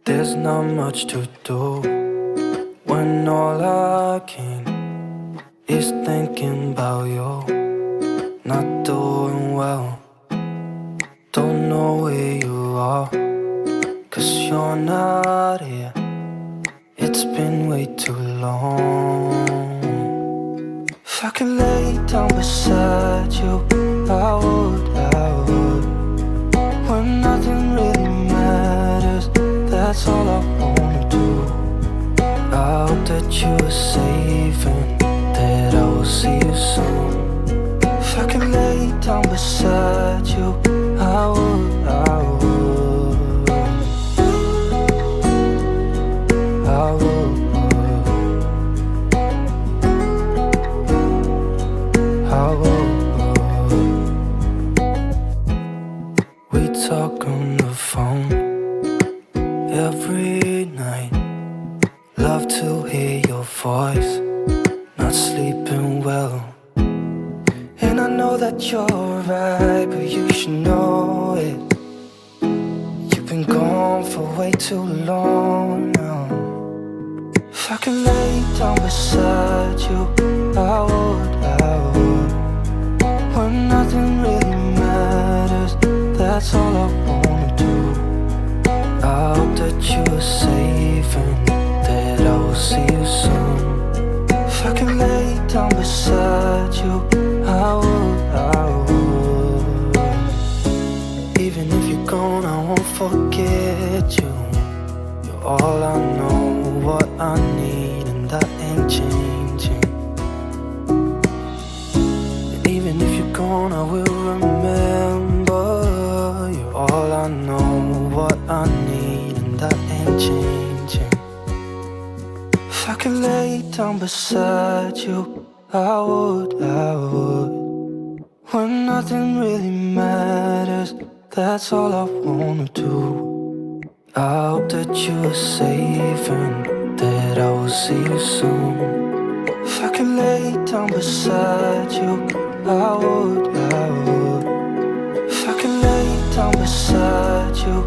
There's not much to do when all I can is thinking about you. Not doing well, don't know where you are, 'cause you're not here. It's been way too long. If I could lay down beside you, I would, when nothing really matters, that's all I wanna do. I hope that you are safe and that I will see you soon. If I could lay down beside you, I would, I would, I would, I would. We talk on the phone every night. Love to hear your voice, not sleeping well. And I know that you're right, but you should know it. You've been gone for way too long now. If I could lay down beside you, I would, I would. When nothing really matters, that's all I wanna do. I hope that you are safe and that I will see you soon. If I could lay down beside you, I would, I would. Even if you're gone, I won't forget you. You're all I know, what I need, and that ain't changing. And even if you're gone, I will remember. You're all I know, what I need, and that ain't changing. If I could lay down beside you, I would, I would. When nothing really matters, that's all I wanna do. I hope that you are safe and that I will see you soon. If I could lay down beside you, I would, I would. If I could lay down beside you,